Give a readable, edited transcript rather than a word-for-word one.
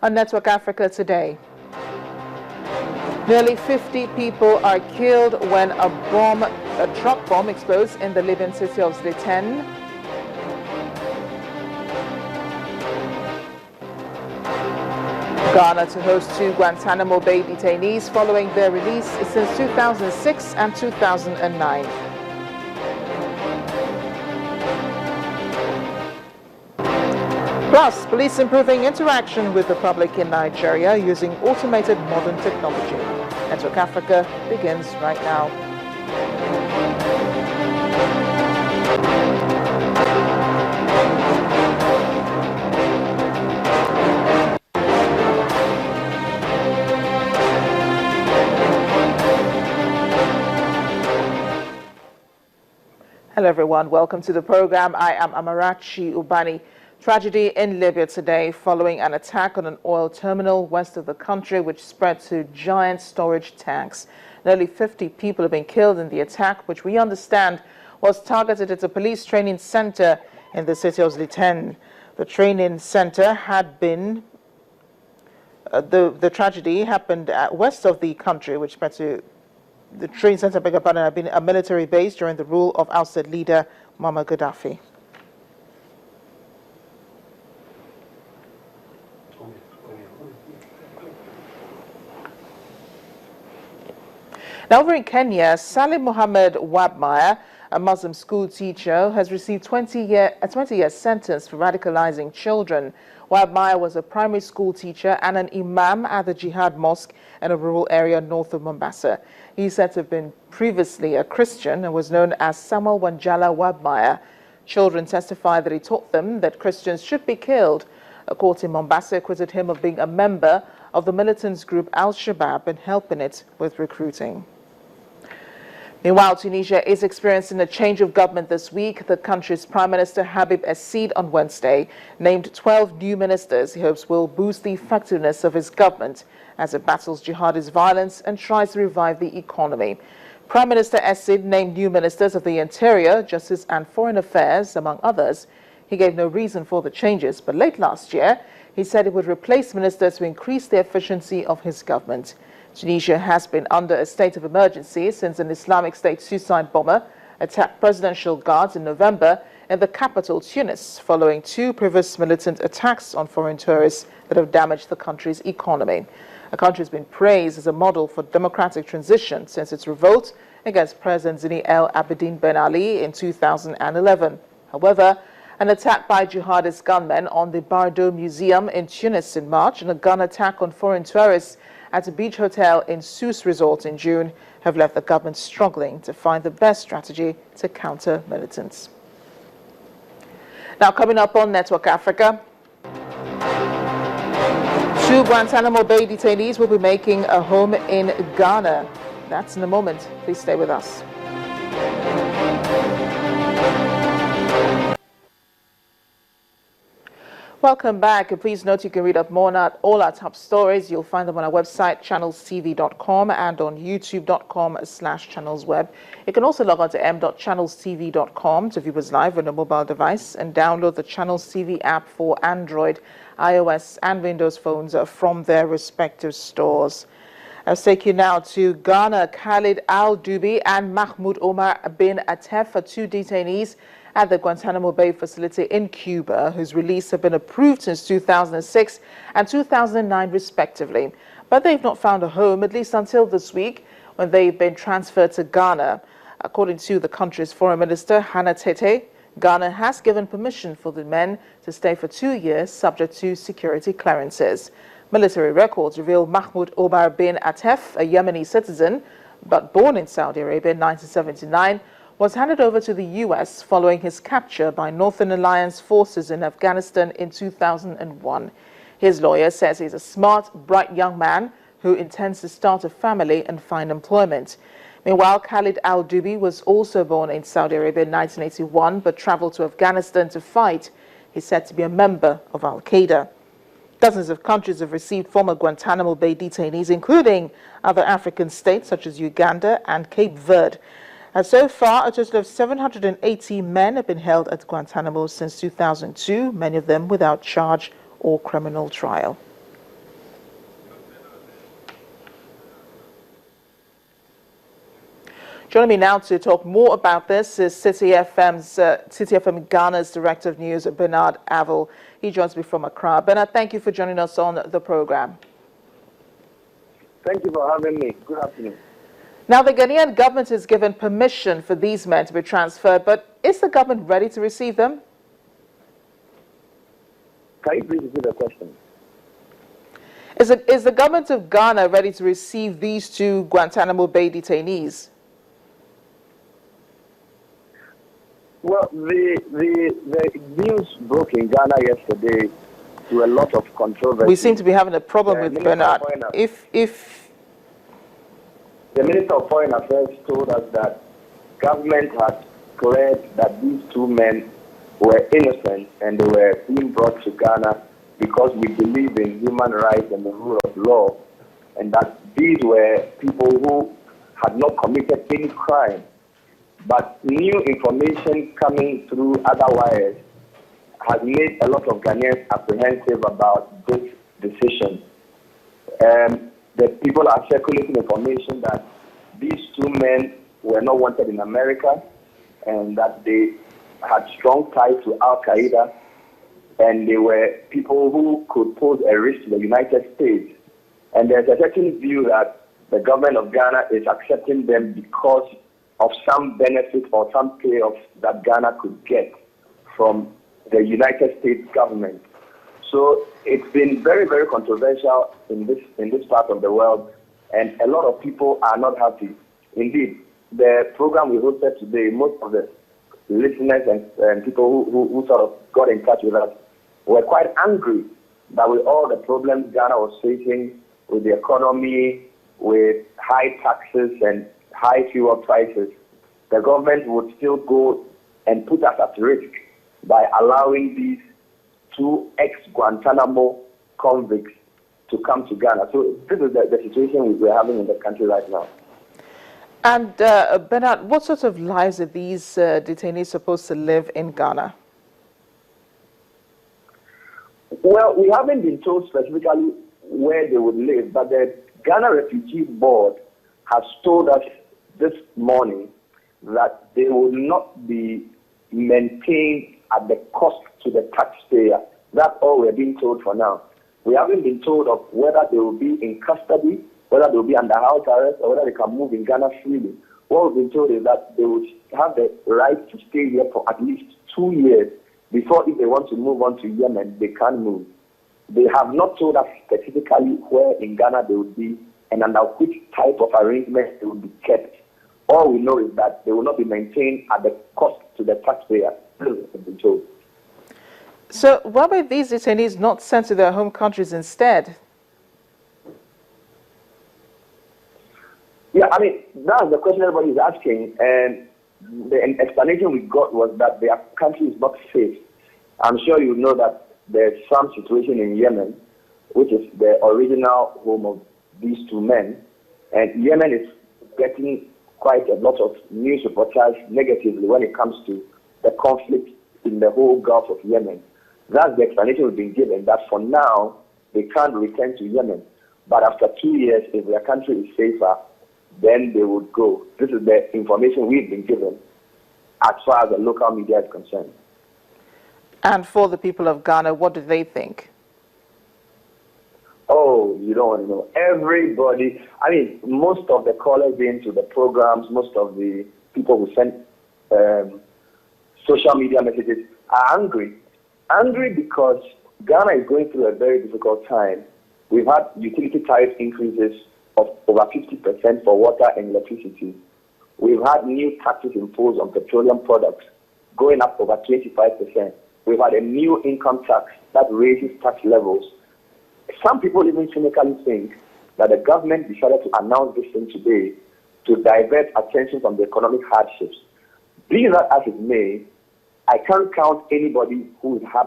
On Network Africa today, nearly 50 people are killed when a truck bomb explodes in the Libyan city of Detainees. Ghana to host 2 Guantanamo Bay detainees following their release since 2006 and 2009. Plus, police improving interaction with the public in Nigeria using automated modern technology. Network Africa begins right now. Hello everyone, welcome to the program. I am Amarachi Ubani. Tragedy in Libya today following an attack on an oil terminal west of the country which spread to giant storage tanks. Nearly 50 people have been killed in the attack, which we understand was targeted at a police training center in the city of Zliten. The training center had been the tragedy happened west of the country, which spread to the training center had been a military base during the rule of ousted leader Muammar Gaddafi. Now over in Kenya, Salim Mohammed Wabmaya, a Muslim school teacher, has received a 20-year sentence for radicalizing children. Wabmaya was a primary school teacher and an imam at the Jihad Mosque in a rural area north of Mombasa. He said to have been previously a Christian and was known as Samuel Wanjala Wabmaya. Children testified that he taught them that Christians should be killed. A court in Mombasa acquitted him of being a member of the militant group Al-Shabaab and helping it with recruiting. Meanwhile, Tunisia is experiencing a change of government this week. The country's Prime Minister Habib Essid on Wednesday named 12 new ministers he hopes will boost the effectiveness of his government as it battles jihadist violence and tries to revive the economy. Prime Minister Essid named new ministers of the Interior, Justice and Foreign Affairs, among others. He gave no reason for the changes, but late last year, he said it would replace ministers to increase the efficiency of his government. Tunisia has been under a state of emergency since an Islamic State suicide bomber attacked presidential guards in November in the capital, Tunis, following 2 previous militant attacks on foreign tourists that have damaged the country's economy. The country has been praised as a model for democratic transition since its revolt against President Zine El Abidine Ben Ali in 2011. However, an attack by jihadist gunmen on the Bardo Museum in Tunis in March and a gun attack on foreign tourists at a beach hotel in Sousse Resort in June have left the government struggling to find the best strategy to counter militants. Now coming up on Network Africa, 2 Guantanamo Bay detainees will be making a home in Ghana. That's in a moment. Please stay with us. Welcome back. Please note you can read up more on all our top stories. You'll find them on our website, channelstv.com, and on youtube.com/channelsweb. You can also log on to m.channelstv.com to view us live on a mobile device and download the Channels TV app for Android, iOS, and Windows phones from their respective stores. I'll take you now to Ghana. Khalid Al-Dubi and Mahmoud Omar bin Atef are 2 detainees at the Guantanamo Bay facility in Cuba, whose release have been approved since 2006 and 2009 respectively. But they've not found a home, at least until this week, when they've been transferred to Ghana. According to the country's foreign minister, Hannah Tete, Ghana has given permission for the men to stay for 2 years, subject to security clearances. Military records reveal Mahmoud Omar bin Atef, a Yemeni citizen, but born in Saudi Arabia in 1979, was handed over to the U.S. following his capture by Northern Alliance forces in Afghanistan in 2001. His lawyer says he's a smart, bright young man who intends to start a family and find employment. Meanwhile, Khalid Al-Dubi was also born in Saudi Arabia in 1981 but traveled to Afghanistan to fight. He's said to be a member of Al-Qaeda. Dozens of countries have received former Guantanamo Bay detainees, including other African states such as Uganda and Cape Verde. And so far, a total of 780 men have been held at Guantanamo since 2002, many of them without charge or criminal trial. Joining me now to talk more about this is City FM Ghana's Director of News, Bernard Avil. He joins me from Accra. Bernard, thank you for joining us on the program. Thank you for having me. Good afternoon. Now, the Ghanaian government has given permission for these men to be transferred, but is the government ready to receive them? Can you please repeat the question? Is the government of Ghana ready to receive these two Guantanamo Bay detainees? Well, the news broke in Ghana yesterday to a lot of controversy. We seem to be having a problem with Bernard. If the Minister of Foreign Affairs told us that government had declared that these two men were innocent and they were being brought to Ghana because we believe in human rights and the rule of law, and that these were people who had not committed any crime. But new information coming through other wires has made a lot of Ghanaians apprehensive about this decision. The people are circulating information that these two men were not wanted in America and that they had strong ties to Al-Qaeda, and they were people who could pose a risk to the United States. And there's a certain view that the government of Ghana is accepting them because of some benefit or some payoff that Ghana could get from the United States government. So it's been very, very controversial in this part of the world, and a lot of people are not happy. Indeed, the program we hosted today, most of the listeners and people who sort of got in touch with us were quite angry that with all the problems Ghana was facing with the economy, with high taxes and high fuel prices, the government would still go and put us at risk by allowing these two ex-Guantanamo convicts to come to Ghana. So this is the situation we're having in the country right now. And Bernard, what sort of lives are these detainees supposed to live in Ghana? Well, we haven't been told specifically where they would live, but the Ghana Refugee Board has told us this morning that they will not be maintained at the cost to the taxpayer. That's all we're being told for now. We haven't been told of whether they will be in custody, whether they will be under house arrest, or whether they can move in Ghana freely. What we've been told is that they will have the right to stay here for at least 2 years before, if they want to move on to Yemen, they can move. They have not told us specifically where in Ghana they would be and under which type of arrangement they will be kept. All we know is that they will not be maintained at the cost to the taxpayer. This has been told. So why were these detainees not sent to their home countries instead? Yeah, I mean, that's the question everybody is asking, and the explanation we got was that their country is not safe. I'm sure you know that there's some situation in Yemen, which is the original home of these two men, and Yemen is getting quite a lot of news reportage negatively when it comes to the conflict in the whole Gulf of Yemen. That's the explanation we've been given, that for now, they can't return to Yemen. But after 2 years, if their country is safer, then they would go. This is the information we've been given as far as the local media is concerned. And for the people of Ghana, what do they think? Oh, you don't want to know. Everybody, I mean, most of the callers into the programs, most of the people who send social media messages are angry. Angry because Ghana is going through a very difficult time. We've had utility tariff increases of over 50% for water and electricity. We've had new taxes imposed on petroleum products going up over 25%. We've had a new income tax that raises tax levels. Some people even cynically think that the government decided to announce this thing today to divert attention from the economic hardships. Be that as it may, I can't count anybody who is happy